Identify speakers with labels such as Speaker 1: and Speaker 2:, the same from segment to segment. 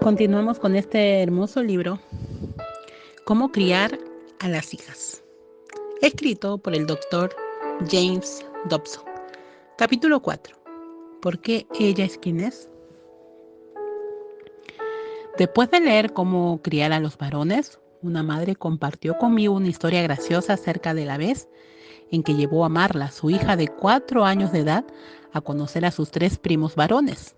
Speaker 1: Continuamos con este hermoso libro, Cómo criar a las hijas, escrito por el doctor James Dobson. Capítulo 4. ¿Por qué ella es quien es? Después de leer Cómo criar a los varones, una madre compartió conmigo una historia graciosa acerca de la vez en que llevó a Marla, su hija de 4 años de edad, a conocer a sus 3 primos varones.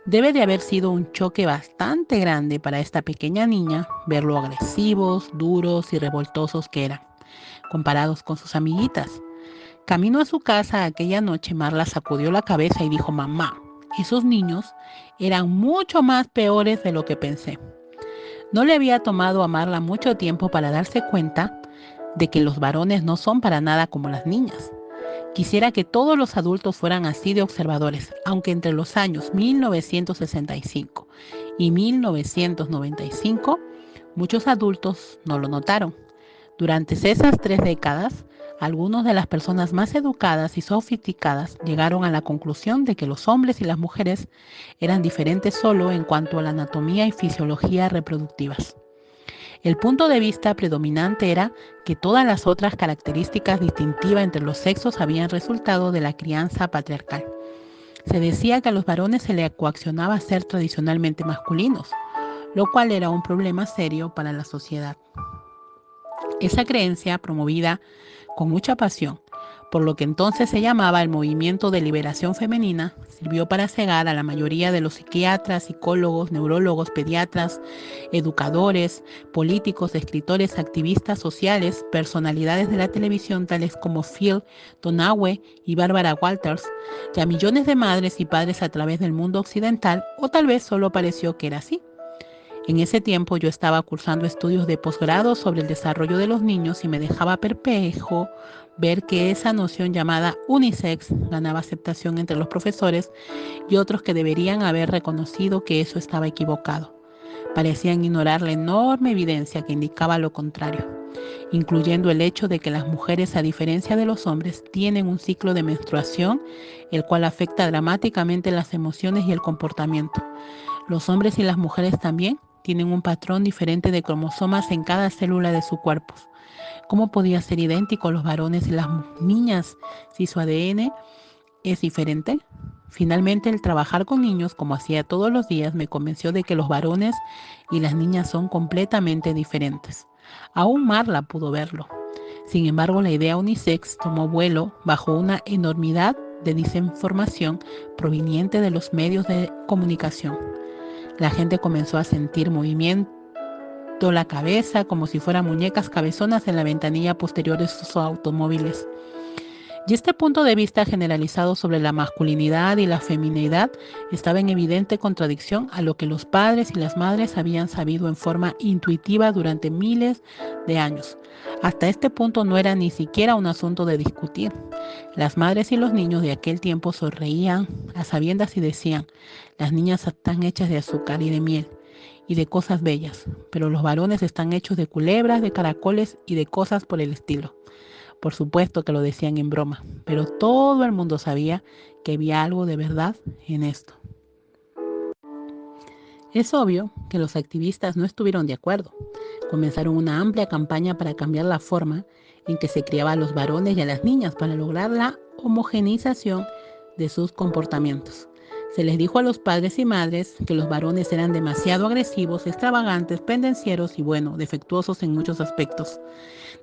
Speaker 1: Debe de haber sido un choque bastante grande para esta pequeña niña ver lo agresivos, duros y revoltosos que eran, comparados con sus amiguitas. Camino a su casa aquella noche, Marla sacudió la cabeza y dijo: «Mamá, esos niños eran mucho más peores de lo que pensé». No le había tomado a Marla mucho tiempo para darse cuenta de que los varones no son para nada como las niñas. Quisiera que todos los adultos fueran así de observadores, aunque entre los años 1965 y 1995 muchos adultos no lo notaron. Durante esas 3 décadas, algunas de las personas más educadas y sofisticadas llegaron a la conclusión de que los hombres y las mujeres eran diferentes solo en cuanto a la anatomía y fisiología reproductivas. El punto de vista predominante era que todas las otras características distintivas entre los sexos habían resultado de la crianza patriarcal. Se decía que a los varones se les coaccionaba a ser tradicionalmente masculinos, lo cual era un problema serio para la sociedad. Esa creencia, promovida con mucha pasión por lo que entonces se llamaba el Movimiento de Liberación Femenina, sirvió para cegar a la mayoría de los psiquiatras, psicólogos, neurólogos, pediatras, educadores, políticos, escritores, activistas sociales, personalidades de la televisión tales como Phil Donahue y Barbara Walters, y a millones de madres y padres a través del mundo occidental, o tal vez solo pareció que era así. En ese tiempo yo estaba cursando estudios de posgrado sobre el desarrollo de los niños y me dejaba perplejo ver que esa noción llamada unisex ganaba aceptación entre los profesores y otros que deberían haber reconocido que eso estaba equivocado. Parecían ignorar la enorme evidencia que indicaba lo contrario, incluyendo el hecho de que las mujeres, a diferencia de los hombres, tienen un ciclo de menstruación, el cual afecta dramáticamente las emociones y el comportamiento. Los hombres y las mujeres también tienen un patrón diferente de cromosomas en cada célula de su cuerpo. ¿Cómo podía ser idéntico los varones y las niñas si su ADN es diferente? Finalmente, el trabajar con niños, como hacía todos los días, me convenció de que los varones y las niñas son completamente diferentes. Aún Marla pudo verlo. Sin embargo, la idea unisex tomó vuelo bajo una enormidad de desinformación proveniente de los medios de comunicación. La gente comenzó a sentir movimiento la cabeza como si fueran muñecas cabezonas en la ventanilla posterior de sus automóviles. Y este punto de vista generalizado sobre la masculinidad y la feminidad estaba en evidente contradicción a lo que los padres y las madres habían sabido en forma intuitiva durante miles de años. Hasta este punto no era ni siquiera un asunto de discutir. Las madres y los niños de aquel tiempo sonreían a sabiendas y decían: las niñas están hechas de azúcar y de miel y de cosas bellas, pero los varones están hechos de culebras, de caracoles y de cosas por el estilo. Por supuesto que lo decían en broma, pero todo el mundo sabía que había algo de verdad en esto. Es obvio que los activistas no estuvieron de acuerdo. Comenzaron una amplia campaña para cambiar la forma en que se criaba a los varones y a las niñas para lograr la homogeneización de sus comportamientos. Se les dijo a los padres y madres que los varones eran demasiado agresivos, extravagantes, pendencieros y, defectuosos en muchos aspectos.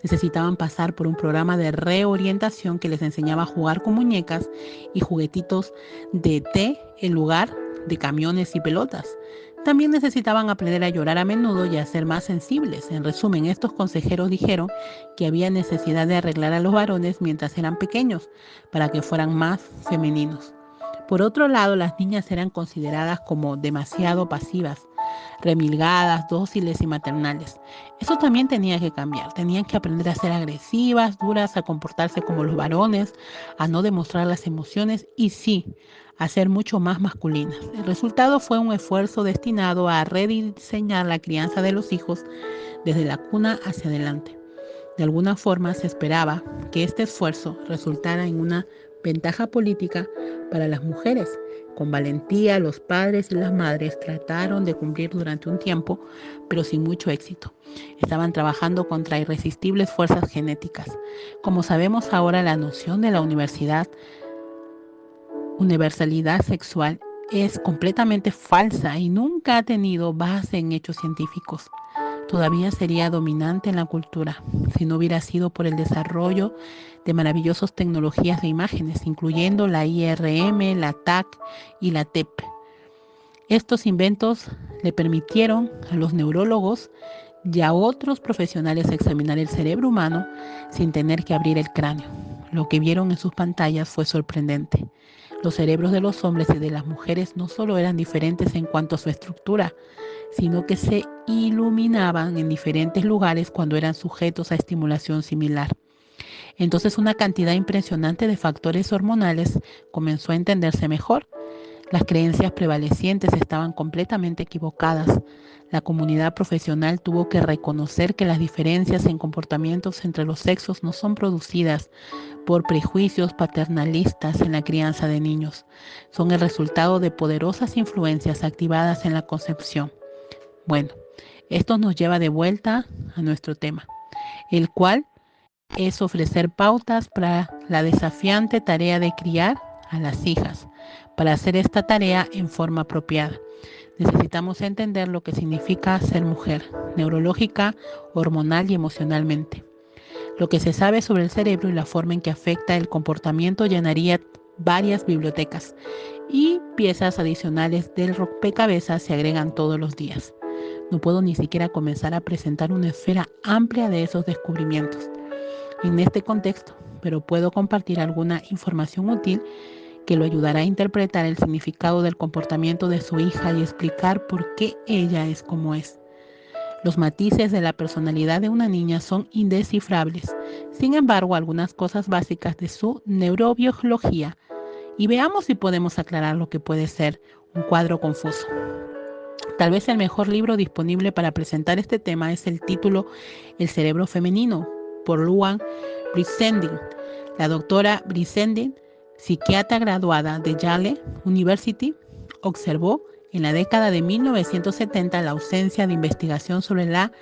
Speaker 1: Necesitaban pasar por un programa de reorientación que les enseñaba a jugar con muñecas y juguetitos de té en lugar de camiones y pelotas. También necesitaban aprender a llorar a menudo y a ser más sensibles. En resumen, estos consejeros dijeron que había necesidad de arreglar a los varones mientras eran pequeños para que fueran más femeninos. Por otro lado, las niñas eran consideradas como demasiado pasivas, remilgadas, dóciles y maternales. Eso también tenía que cambiar. Tenían que aprender a ser agresivas, duras, a comportarse como los varones, a no demostrar las emociones y sí, a ser mucho más masculinas. El resultado fue un esfuerzo destinado a rediseñar la crianza de los hijos desde la cuna hacia adelante. De alguna forma se esperaba que este esfuerzo resultara en una ventaja política para las mujeres, Con valentía, los padres y las madres trataron de cumplir durante un tiempo, pero sin mucho éxito. Estaban trabajando contra irresistibles fuerzas genéticas. Como sabemos ahora, la noción de la universalidad sexual es completamente falsa y nunca ha tenido base en hechos científicos. Todavía sería dominante en la cultura si no hubiera sido por el desarrollo de maravillosas tecnologías de imágenes, incluyendo la IRM, la TAC y la TEP. Estos inventos le permitieron a los neurólogos y a otros profesionales examinar el cerebro humano sin tener que abrir el cráneo. Lo que vieron en sus pantallas fue sorprendente. Los cerebros de los hombres y de las mujeres no solo eran diferentes en cuanto a su estructura, sino que se iluminaban en diferentes lugares cuando eran sujetos a estimulación similar. Entonces una cantidad impresionante de factores hormonales comenzó a entenderse mejor. Las creencias prevalecientes estaban completamente equivocadas. La comunidad profesional tuvo que reconocer que las diferencias en comportamientos entre los sexos no son producidas por prejuicios paternalistas en la crianza de niños. Son el resultado de poderosas influencias activadas en la concepción. Bueno, esto nos lleva de vuelta a nuestro tema, el cual es ofrecer pautas para la desafiante tarea de criar a las hijas. Para hacer esta tarea en forma apropiada, necesitamos entender lo que significa ser mujer, neurológica, hormonal y emocionalmente. Lo que se sabe sobre el cerebro y la forma en que afecta el comportamiento llenaría varias bibliotecas y piezas adicionales del rompecabezas se agregan todos los días. No puedo ni siquiera comenzar a presentar una esfera amplia de esos descubrimientos en este contexto, pero puedo compartir alguna información útil que lo ayudará a interpretar el significado del comportamiento de su hija y explicar por qué ella es como es. Los matices de la personalidad de una niña son indescifrables. Sin embargo, algunas cosas básicas de su neurobiología, y veamos si podemos aclarar lo que puede ser un cuadro confuso. Tal vez el mejor libro disponible para presentar este tema es el título El cerebro femenino, por Luan Brizendine. La doctora Brizendine, psiquiatra graduada de Yale University, observó en la década de 1970 la ausencia de investigación sobre la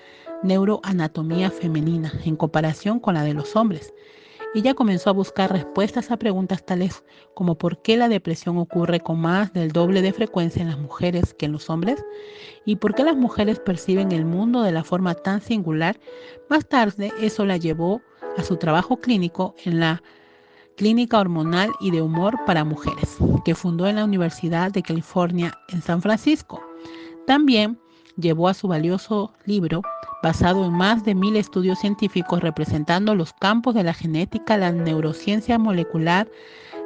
Speaker 1: neuroanatomía femenina en comparación con la de los hombres. Ella comenzó a buscar respuestas a preguntas tales como por qué la depresión ocurre con más del doble de frecuencia en las mujeres que en los hombres y por qué las mujeres perciben el mundo de la forma tan singular. Más tarde, eso la llevó a su trabajo clínico en la Clínica Hormonal y de Humor para Mujeres, que fundó en la Universidad de California en San Francisco. También llevó a su valioso libro, basado en más de 1000 estudios científicos representando los campos de la genética, la neurociencia molecular,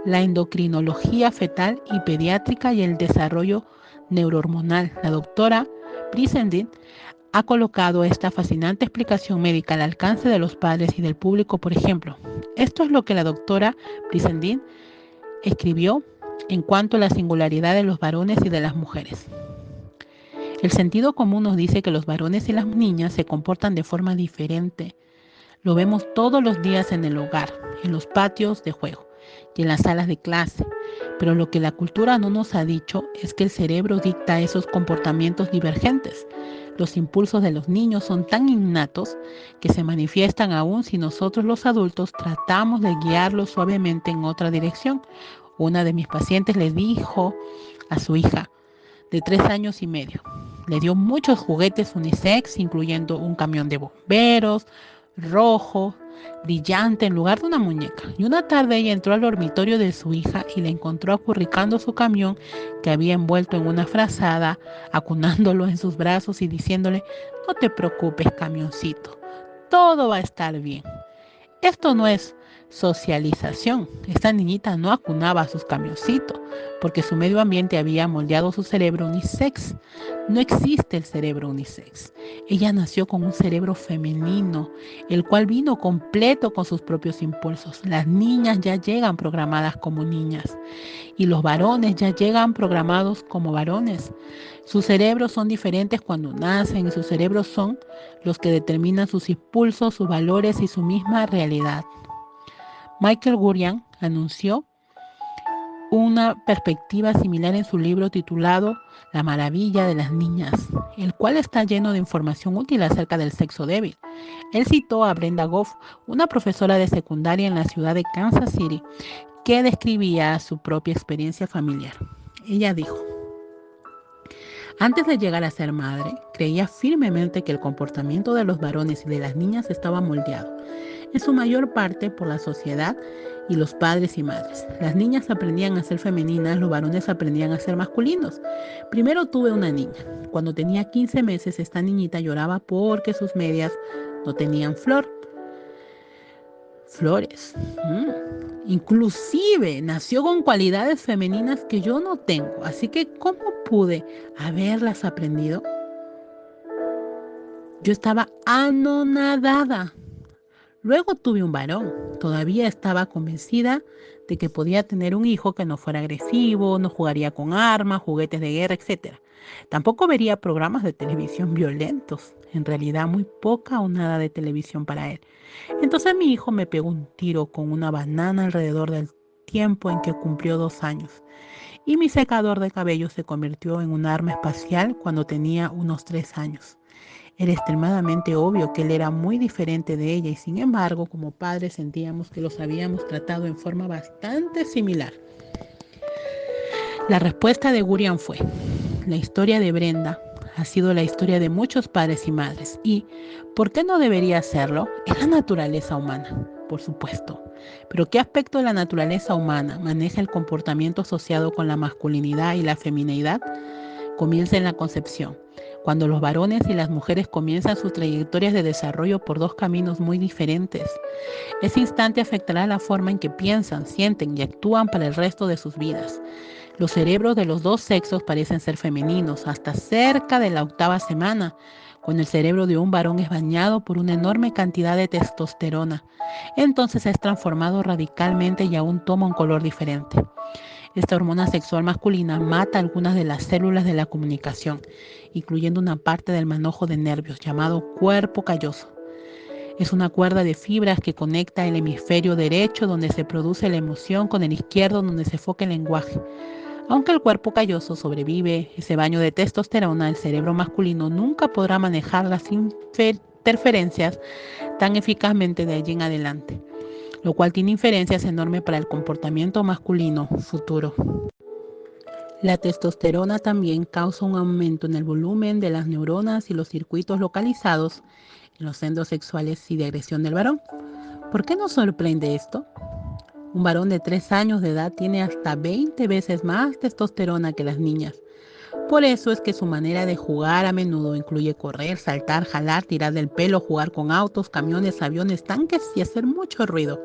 Speaker 1: la endocrinología fetal y pediátrica y el desarrollo neurohormonal. La doctora Brizendine ha colocado esta fascinante explicación médica al alcance de los padres y del público. Por ejemplo, esto es lo que la doctora Brizendine escribió en cuanto a la singularidad de los varones y de las mujeres. El sentido común nos dice que los varones y las niñas se comportan de forma diferente. Lo vemos todos los días en el hogar, en los patios de juego y en las salas de clase. Pero lo que la cultura no nos ha dicho es que el cerebro dicta esos comportamientos divergentes. Los impulsos de los niños son tan innatos que se manifiestan aún si nosotros los adultos tratamos de guiarlos suavemente en otra dirección. Una de mis pacientes le dijo a su hija de 3 años y medio, le dio muchos juguetes unisex, incluyendo un camión de bomberos, rojo, brillante en lugar de una muñeca. Y una tarde ella entró al dormitorio de su hija y la encontró acurrucando su camión que había envuelto en una frazada, acunándolo en sus brazos y diciéndole: no te preocupes, camioncito, todo va a estar bien. Esto no es socialización. Esta niñita no acunaba a sus camioncitos porque su medio ambiente había moldeado su cerebro unisex. No existe el cerebro unisex. Ella nació con un cerebro femenino, el cual vino completo con sus propios impulsos. Las niñas ya llegan programadas como niñas y los varones ya llegan programados como varones. Sus cerebros son diferentes cuando nacen y sus cerebros son los que determinan sus impulsos, sus valores y su misma realidad. Michael Gurian anunció con una perspectiva similar en su libro titulado La maravilla de las niñas, el cual está lleno de información útil acerca del sexo débil. Él citó a Brenda Goff, una profesora de secundaria en la ciudad de Kansas City, que describía su propia experiencia familiar. Ella dijo: antes de llegar a ser madre, creía firmemente que el comportamiento de los varones y de las niñas estaba moldeado, en su mayor parte, por la sociedad y los padres y madres. Las niñas aprendían a ser femeninas, los varones aprendían a ser masculinos. Primero tuve una niña. Cuando tenía 15 meses, esta niñita lloraba porque sus medias no tenían flores. Inclusive nació con cualidades femeninas que yo no tengo. Así que, ¿cómo pude haberlas aprendido? Yo estaba anonadada. Luego tuve un varón. Todavía estaba convencida de que podía tener un hijo que no fuera agresivo, no jugaría con armas, juguetes de guerra, etc. Tampoco vería programas de televisión violentos. En realidad, muy poca o nada de televisión para él. Entonces mi hijo me pegó un tiro con una banana alrededor del tiempo en que cumplió 2 años. Y mi secador de cabello se convirtió en un arma espacial cuando tenía unos 3 años. Era extremadamente obvio que él era muy diferente de ella y sin embargo, como padres sentíamos que los habíamos tratado en forma bastante similar. La respuesta de Gurian fue: la historia de Brenda ha sido la historia de muchos padres y madres. ¿Y por qué no debería hacerlo? Es la naturaleza humana, por supuesto. Pero ¿qué aspecto de la naturaleza humana maneja el comportamiento asociado con la masculinidad y la feminidad? Comienza en la concepción, cuando los varones y las mujeres comienzan sus trayectorias de desarrollo por 2 caminos muy diferentes. Ese instante afectará la forma en que piensan, sienten y actúan para el resto de sus vidas. Los cerebros de los 2 sexos parecen ser femeninos hasta cerca de la 8ª semana, cuando el cerebro de un varón es bañado por una enorme cantidad de testosterona. Entonces es transformado radicalmente y aún toma un color diferente. Esta hormona sexual masculina mata algunas de las células de la comunicación, incluyendo una parte del manojo de nervios llamado cuerpo calloso. Es una cuerda de fibras que conecta el hemisferio derecho donde se produce la emoción con el izquierdo donde se enfoca el lenguaje. Aunque el cuerpo calloso sobrevive ese baño de testosterona, el cerebro masculino nunca podrá manejar las interferencias tan eficazmente de allí en adelante, lo cual tiene inferencias enormes para el comportamiento masculino futuro. La testosterona también causa un aumento en el volumen de las neuronas y los circuitos localizados en los centros sexuales y de agresión del varón. ¿Por qué nos sorprende esto? Un varón de 3 años de edad tiene hasta 20 veces más testosterona que las niñas. Por eso es que su manera de jugar a menudo incluye correr, saltar, jalar, tirar del pelo, jugar con autos, camiones, aviones, tanques y hacer mucho ruido.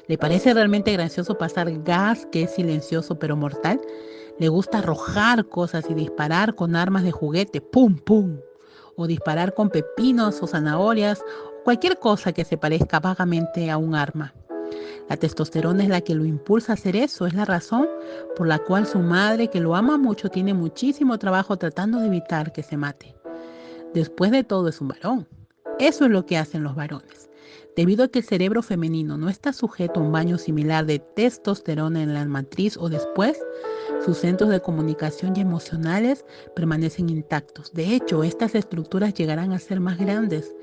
Speaker 1: ¿Le parece realmente gracioso pasar gas que es silencioso pero mortal? Le gusta arrojar cosas y disparar con armas de juguete, ¡pum, pum! O disparar con pepinos o zanahorias, o cualquier cosa que se parezca vagamente a un arma. La testosterona es la que lo impulsa a hacer eso, es la razón por la cual su madre, que lo ama mucho, tiene muchísimo trabajo tratando de evitar que se mate. Después de todo es un varón. Eso es lo que hacen los varones. Debido a que el cerebro femenino no está sujeto a un baño similar de testosterona en la matriz o después, sus centros de comunicación y emocionales permanecen intactos. De hecho, estas estructuras llegarán a ser más grandes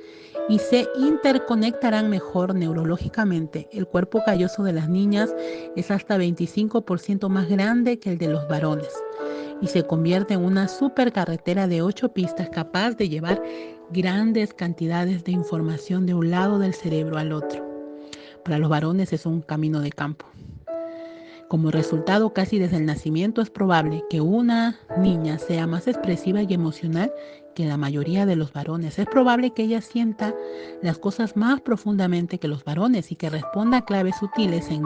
Speaker 1: y se interconectarán mejor neurológicamente. El cuerpo calloso de las niñas es hasta 25% más grande que el de los varones y se convierte en una supercarretera de 8 pistas capaz de llevar grandes cantidades de información de un lado del cerebro al otro. Para los varones es un camino de campo. Como resultado, casi desde el nacimiento es probable que una niña sea más expresiva y emocional que la mayoría de los varones. Es probable que ella sienta las cosas más profundamente que los varones y que responda a claves sutiles en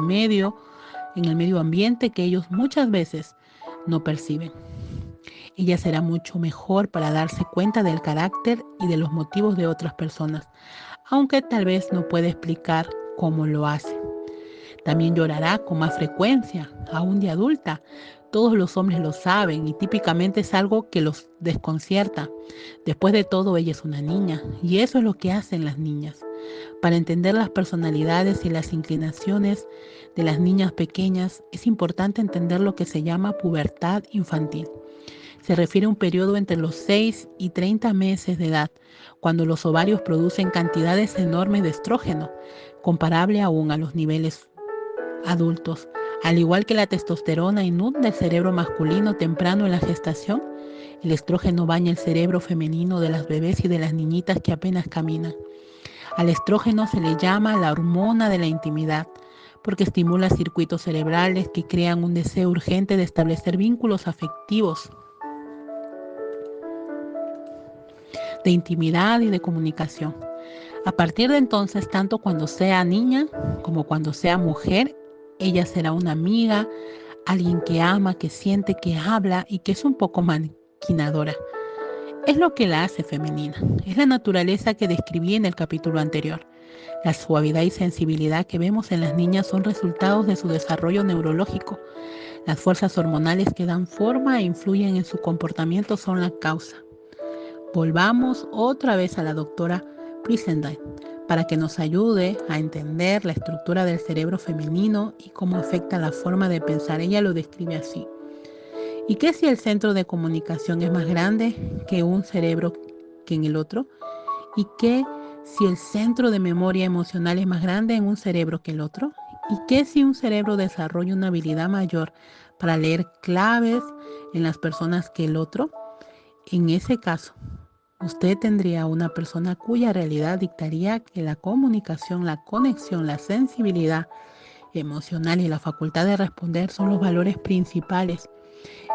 Speaker 1: el medio ambiente que ellos muchas veces no perciben. Ella será mucho mejor para darse cuenta del carácter y de los motivos de otras personas, aunque tal vez no pueda explicar cómo lo hace. También llorará con más frecuencia, aún de adulta. Todos los hombres lo saben y típicamente es algo que los desconcierta. Después de todo, ella es una niña y eso es lo que hacen las niñas. Para entender las personalidades y las inclinaciones de las niñas pequeñas, es importante entender lo que se llama pubertad infantil. Se refiere a un periodo entre los 6 y 30 meses de edad, cuando los ovarios producen cantidades enormes de estrógeno, comparable aún a los niveles adultos. Al igual que la testosterona inunda el cerebro masculino temprano en la gestación, el estrógeno baña el cerebro femenino de las bebés y de las niñitas que apenas caminan. Al estrógeno se le llama la hormona de la intimidad, porque estimula circuitos cerebrales que crean un deseo urgente de establecer vínculos afectivos, de intimidad y de comunicación. A partir de entonces, tanto cuando sea niña como cuando sea mujer, ella será una amiga, alguien que ama, que siente, que habla y que es un poco maquinadora. Es lo que la hace femenina. Es la naturaleza que describí en el capítulo anterior. La suavidad y sensibilidad que vemos en las niñas son resultados de su desarrollo neurológico. Las fuerzas hormonales que dan forma e influyen en su comportamiento son la causa. Volvamos otra vez a la doctora Brizendine para que nos ayude a entender la estructura del cerebro femenino y cómo afecta la forma de pensar. Ella lo describe así. ¿Y qué si el centro de comunicación es más grande que un cerebro que en el otro? ¿Y qué si el centro de memoria emocional es más grande en un cerebro que el otro? ¿Y qué si un cerebro desarrolla una habilidad mayor para leer claves en las personas que el otro? En ese caso, usted tendría una persona cuya realidad dictaría que la comunicación, la conexión, la sensibilidad emocional y la facultad de responder son los valores principales.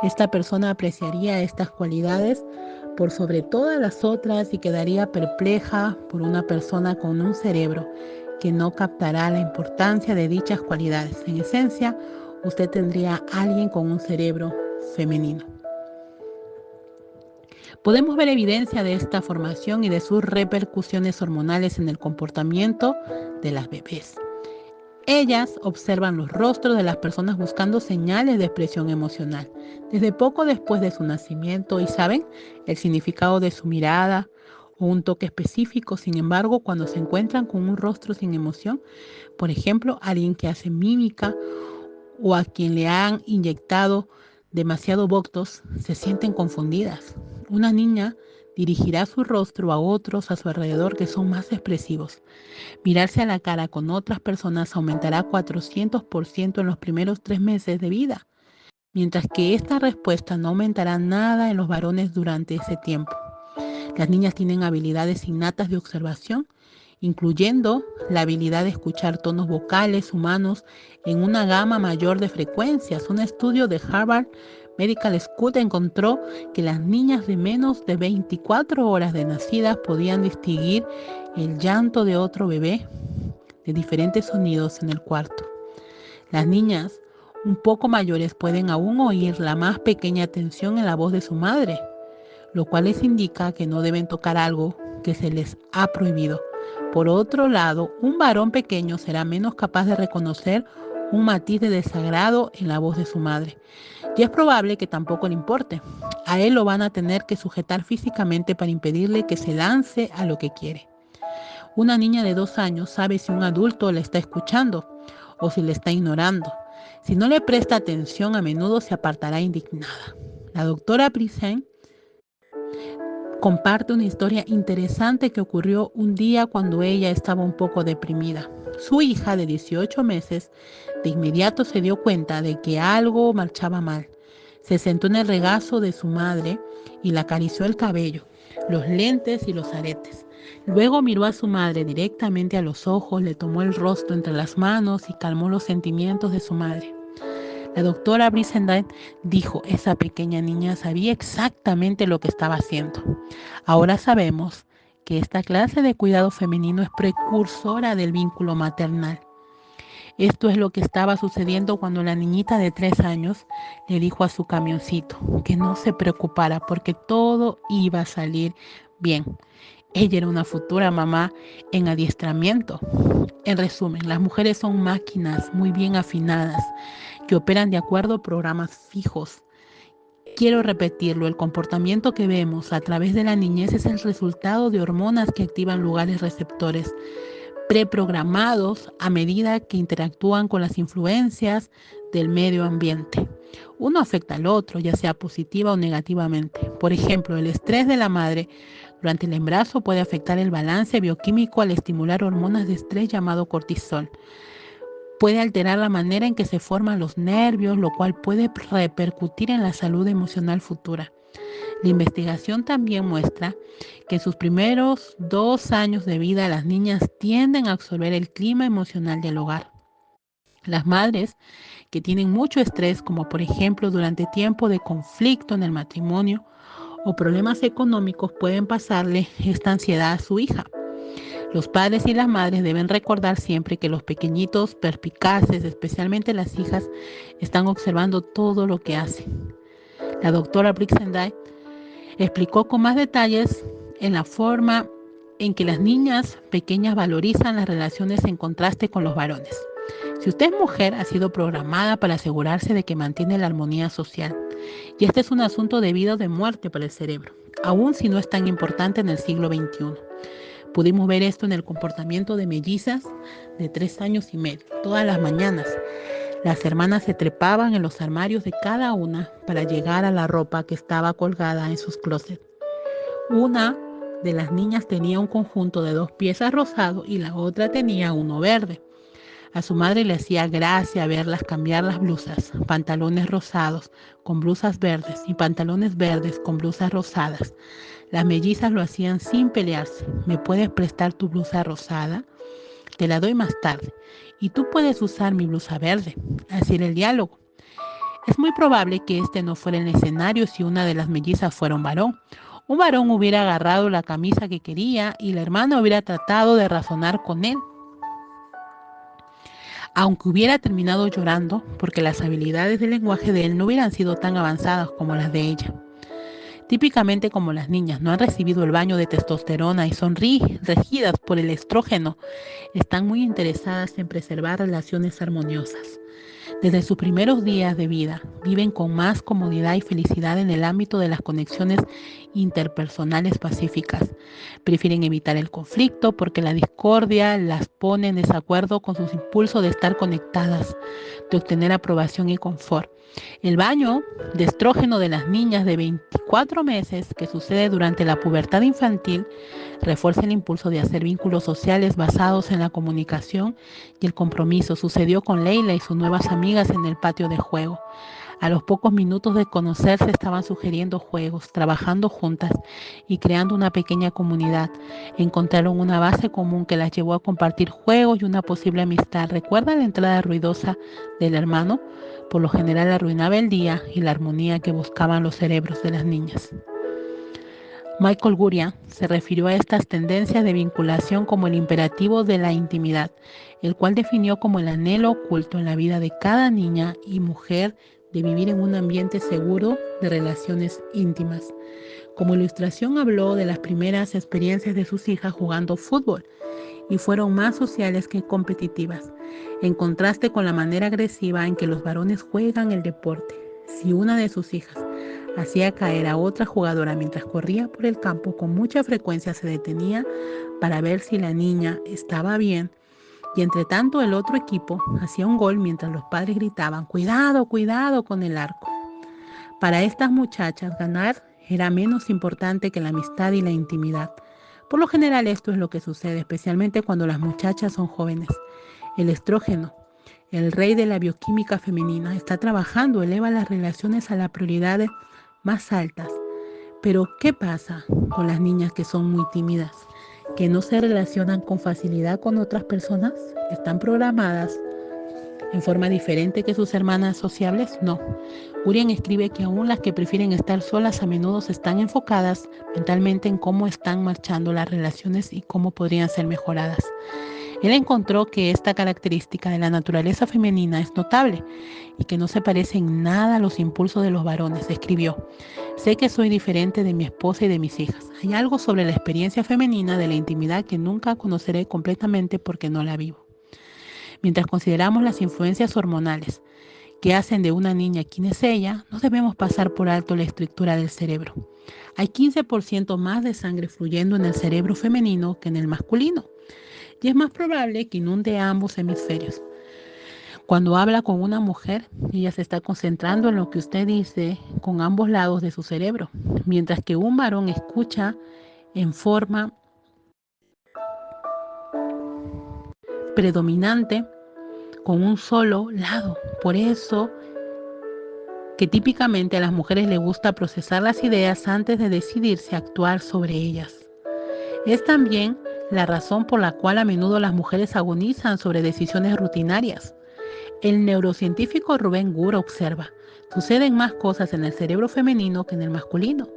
Speaker 1: Esta persona apreciaría estas cualidades por sobre todas las otras y quedaría perpleja por una persona con un cerebro que no captará la importancia de dichas cualidades. En esencia, usted tendría a alguien con un cerebro femenino. Podemos ver evidencia de esta formación y de sus repercusiones hormonales en el comportamiento de las bebés. Ellas observan los rostros de las personas buscando señales de expresión emocional, desde poco después de su nacimiento, y saben el significado de su mirada o un toque específico. Sin embargo, cuando se encuentran con un rostro sin emoción, por ejemplo, alguien que hace mímica o a quien le han inyectado demasiado botox, se sienten confundidas. Una niña dirigirá su rostro a otros a su alrededor que son más expresivos. Mirarse a la cara con otras personas aumentará 400% en los primeros 3 meses de vida, mientras que esta respuesta no aumentará nada en los varones durante ese tiempo. Las niñas tienen habilidades innatas de observación, incluyendo la habilidad de escuchar tonos vocales humanos en una gama mayor de frecuencias. Un estudio de Harvard Medical School encontró que las niñas de menos de 24 horas de nacidas podían distinguir el llanto de otro bebé de diferentes sonidos en el cuarto. Las niñas un poco mayores pueden aún oír la más pequeña tensión en la voz de su madre, lo cual les indica que no deben tocar algo que se les ha prohibido. Por otro lado, un varón pequeño será menos capaz de reconocer un matiz de desagrado en la voz de su madre. Y es probable que tampoco le importe. A él lo van a tener que sujetar físicamente para impedirle que se lance a lo que quiere. Una niña de 2 años sabe si un adulto la está escuchando o si le está ignorando. Si no le presta atención, a menudo se apartará indignada. La doctora Brizendine comparte una historia interesante que ocurrió un día cuando ella estaba un poco deprimida. Su hija de 18 meses de inmediato se dio cuenta de que algo marchaba mal. Se sentó en el regazo de su madre y le acarició el cabello, los lentes y los aretes. Luego miró a su madre directamente a los ojos, le tomó el rostro entre las manos y calmó los sentimientos de su madre. La doctora Brizendine dijo, esa pequeña niña sabía exactamente lo que estaba haciendo. Ahora sabemos que esta clase de cuidado femenino es precursora del vínculo maternal. Esto es lo que estaba sucediendo cuando la niñita de 3 años le dijo a su camioncito que no se preocupara porque todo iba a salir bien. Ella era una futura mamá en adiestramiento. En resumen, las mujeres son máquinas muy bien afinadas que operan de acuerdo a programas fijos Quiero repetirlo, el comportamiento que vemos a través de la niñez es el resultado de hormonas que activan lugares receptores preprogramados a medida que interactúan con las influencias del medio ambiente. Uno afecta al otro, ya sea positiva o negativamente. Por ejemplo, el estrés de la madre durante el embarazo puede afectar el balance bioquímico al estimular hormonas de estrés llamado cortisol. Puede alterar la manera en que se forman los nervios, lo cual puede repercutir en la salud emocional futura. La investigación también muestra que en sus primeros 2 años de vida las niñas tienden a absorber el clima emocional del hogar. Las madres que tienen mucho estrés, como por ejemplo durante tiempo de conflicto en el matrimonio o problemas económicos, pueden pasarle esta ansiedad a su hija. Los padres y las madres deben recordar siempre que los pequeñitos perspicaces, especialmente las hijas, están observando todo lo que hacen. La doctora Brixendine explicó con más detalles en la forma en que las niñas pequeñas valorizan las relaciones en contraste con los varones. Si usted es mujer, ha sido programada para asegurarse de que mantiene la armonía social. Y este es un asunto de vida o de muerte para el cerebro, aun si no es tan importante en el siglo XXI. Pudimos ver esto en el comportamiento de mellizas de 3 años y medio. Todas las mañanas, las hermanas se trepaban en los armarios de cada una para llegar a la ropa que estaba colgada en sus closets. Una de las niñas tenía un conjunto de 2 piezas rosado y la otra tenía uno verde. A su madre le hacía gracia verlas cambiar las blusas, pantalones rosados con blusas verdes y pantalones verdes con blusas rosadas. Las mellizas lo hacían sin pelearse. ¿Me puedes prestar tu blusa rosada? Te la doy más tarde. Y tú puedes usar mi blusa verde. Así era el diálogo. Es muy probable que este no fuera el escenario si una de las mellizas fuera un varón. Un varón hubiera agarrado la camisa que quería y la hermana hubiera tratado de razonar con él, aunque hubiera terminado llorando porque las habilidades del lenguaje de él no hubieran sido tan avanzadas como las de ella. Típicamente, como las niñas no han recibido el baño de testosterona y son regidas por el estrógeno, están muy interesadas en preservar relaciones armoniosas. Desde sus primeros días de vida, viven con más comodidad y felicidad en el ámbito de las conexiones interpersonales pacíficas. Prefieren evitar el conflicto porque la discordia las pone en desacuerdo con sus impulsos de estar conectadas, de obtener aprobación y confort. El baño de estrógeno de las niñas de 24 meses, que sucede durante la pubertad infantil, refuerza el impulso de hacer vínculos sociales basados en la comunicación y el compromiso. Sucedió con Leila y sus nuevas amigas en el patio de juego. A los pocos minutos de conocerse estaban sugiriendo juegos, trabajando juntas y creando una pequeña comunidad. Encontraron una base común que las llevó a compartir juegos y una posible amistad. ¿Recuerda la entrada ruidosa del hermano? Por lo general arruinaba el día y la armonía que buscaban los cerebros de las niñas. Michael Gurian se refirió a estas tendencias de vinculación como el imperativo de la intimidad, el cual definió como el anhelo oculto en la vida de cada niña y mujer de vivir en un ambiente seguro de relaciones íntimas. Como ilustración habló de las primeras experiencias de sus hijas jugando fútbol y fueron más sociales que competitivas, en contraste con la manera agresiva en que los varones juegan el deporte. Si una de sus hijas hacía caer a otra jugadora mientras corría por el campo, con mucha frecuencia se detenía para ver si la niña estaba bien, y entre tanto el otro equipo hacía un gol mientras los padres gritaban: cuidado, cuidado con el arco. Para estas muchachas, ganar era menos importante que la amistad y la intimidad. Por lo general esto es lo que sucede, especialmente cuando las muchachas son jóvenes. El estrógeno, el rey de la bioquímica femenina, está trabajando, eleva las relaciones a las prioridades más altas. Pero ¿qué pasa con las niñas que son muy tímidas, que no se relacionan con facilidad con otras personas? ¿Están programadas en forma diferente que sus hermanas sociables? No. Gurian escribe que aún las que prefieren estar solas a menudo están enfocadas mentalmente en cómo están marchando las relaciones y cómo podrían ser mejoradas. Él encontró que esta característica de la naturaleza femenina es notable y que no se parece en nada a los impulsos de los varones. Escribió: sé que soy diferente de mi esposa y de mis hijas. Hay algo sobre la experiencia femenina de la intimidad que nunca conoceré completamente porque no la vivo. Mientras consideramos las influencias hormonales que hacen de una niña quién es ella, no debemos pasar por alto la estructura del cerebro. Hay 15% más de sangre fluyendo en el cerebro femenino que en el masculino, y es más probable que inunde ambos hemisferios. Cuando habla con una mujer, ella se está concentrando en lo que usted dice con ambos lados de su cerebro, mientras que un varón escucha en forma predominante con un solo lado. Por eso que típicamente a las mujeres les gusta procesar las ideas antes de decidirse a actuar sobre ellas. Es también la razón por la cual a menudo las mujeres agonizan sobre decisiones rutinarias. El neurocientífico Rubén Gur observa, suceden más cosas en el cerebro femenino que en el masculino.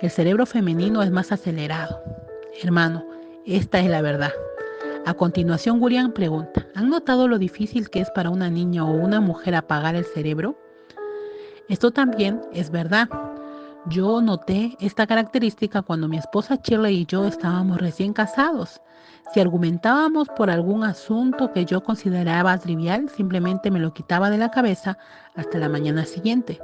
Speaker 1: El cerebro femenino es más acelerado. Hermano, esta es la verdad. A continuación, Gurian pregunta, ¿han notado lo difícil que es para una niña o una mujer apagar el cerebro? Esto también es verdad. Yo noté esta característica cuando mi esposa Shirley y yo estábamos recién casados. Si argumentábamos por algún asunto que yo consideraba trivial, simplemente me lo quitaba de la cabeza hasta la mañana siguiente.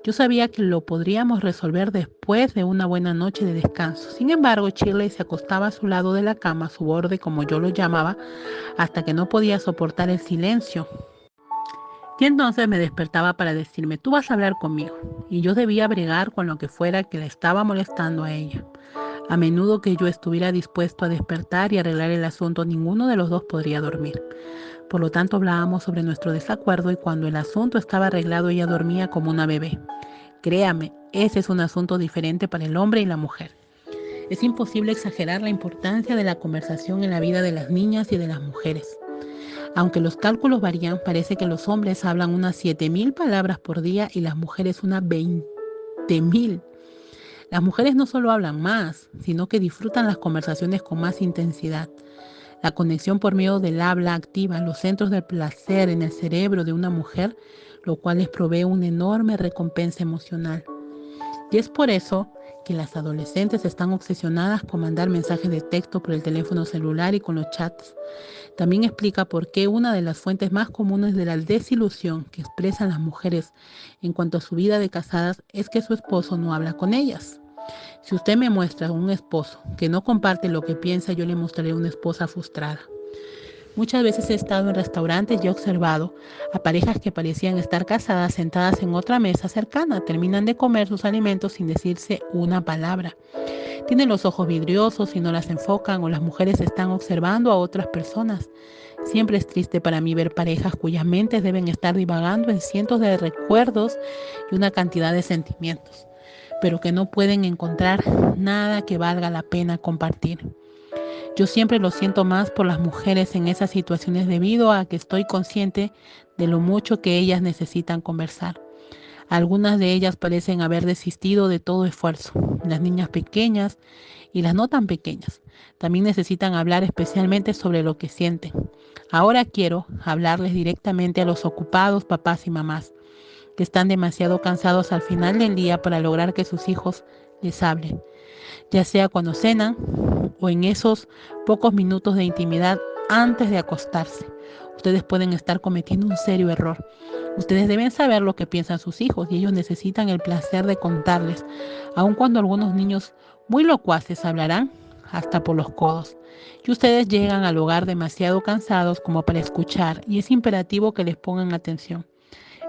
Speaker 1: Yo sabía que lo podríamos resolver después de una buena noche de descanso. Sin embargo, Shirley se acostaba a su lado de la cama, a su borde, como yo lo llamaba, hasta que no podía soportar el silencio. Y entonces me despertaba para decirme, tú vas a hablar conmigo. Y yo debía bregar con lo que fuera que le estaba molestando a ella. A menudo que yo estuviera dispuesto a despertar y arreglar el asunto, ninguno de los dos podría dormir. Por lo tanto, hablábamos sobre nuestro desacuerdo y cuando el asunto estaba arreglado, ella dormía como una bebé. Créame, ese es un asunto diferente para el hombre y la mujer. Es imposible exagerar la importancia de la conversación en la vida de las niñas y de las mujeres. Aunque los cálculos varían, parece que los hombres hablan unas 7.000 palabras por día y las mujeres unas 20.000. Las mujeres no solo hablan más, sino que disfrutan las conversaciones con más intensidad. La conexión por medio del habla activa los centros del placer en el cerebro de una mujer, lo cual les provee una enorme recompensa emocional. Y es por eso que las adolescentes están obsesionadas con mandar mensajes de texto por el teléfono celular y con los chats. También explica por qué una de las fuentes más comunes de la desilusión que expresan las mujeres en cuanto a su vida de casadas es que su esposo no habla con ellas. Si usted me muestra un esposo que no comparte lo que piensa, yo le mostraré una esposa frustrada. Muchas veces he estado en restaurantes y he observado a parejas que parecían estar casadas sentadas en otra mesa cercana. Terminan de comer sus alimentos sin decirse una palabra. Tienen los ojos vidriosos y no las enfocan o las mujeres están observando a otras personas. Siempre es triste para mí ver parejas cuyas mentes deben estar divagando en cientos de recuerdos y una cantidad de sentimientos, pero que no pueden encontrar nada que valga la pena compartir. Yo siempre lo siento más por las mujeres en esas situaciones debido a que estoy consciente de lo mucho que ellas necesitan conversar. Algunas de ellas parecen haber desistido de todo esfuerzo. Las niñas pequeñas y las no tan pequeñas también necesitan hablar especialmente sobre lo que sienten. Ahora quiero hablarles directamente a los ocupados papás y mamás que están demasiado cansados al final del día para lograr que sus hijos les hablen, ya sea cuando cenan o en esos pocos minutos de intimidad antes de acostarse. Ustedes pueden estar cometiendo un serio error. Ustedes deben saber lo que piensan sus hijos y ellos necesitan el placer de contarles, aun cuando algunos niños muy locuaces hablarán hasta por los codos. Y ustedes llegan al hogar demasiado cansados como para escuchar y es imperativo que les pongan atención,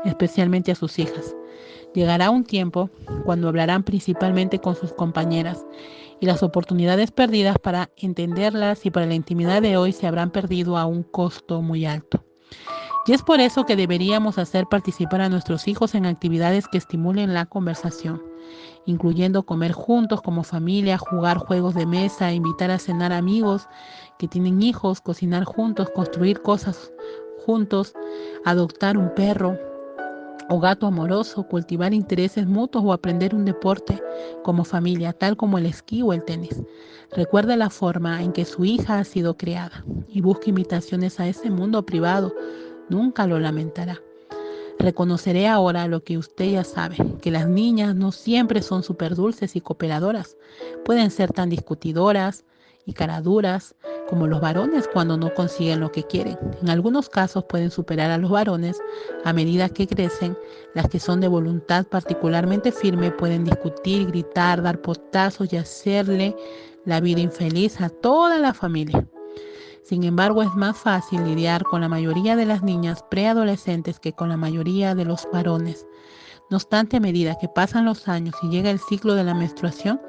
Speaker 1: especialmente a sus hijas. Llegará un tiempo cuando hablarán principalmente con sus compañeras y las oportunidades perdidas para entenderlas y para la intimidad de hoy se habrán perdido a un costo muy alto. Y es por eso que deberíamos hacer participar a nuestros hijos en actividades que estimulen la conversación, incluyendo comer juntos como familia, jugar juegos de mesa, invitar a cenar amigos que tienen hijos, cocinar juntos, construir cosas juntos, adoptar un perro o gato amoroso, cultivar intereses mutuos o aprender un deporte como familia, tal como el esquí o el tenis. Recuerde la forma en que su hija ha sido criada y busque invitaciones a ese mundo privado. Nunca lo lamentará. Reconoceré ahora lo que usted ya sabe, que las niñas no siempre son súper dulces y cooperadoras. Pueden ser tan discutidoras y caraduras, como los varones cuando no consiguen lo que quieren. En algunos casos pueden superar a los varones a medida que crecen. Las que son de voluntad particularmente firme pueden discutir, gritar, dar potazos y hacerle la vida infeliz a toda la familia. Sin embargo, es más fácil lidiar con la mayoría de las niñas preadolescentes que con la mayoría de los varones. No obstante, a medida que pasan los años y llega el ciclo de la menstruación,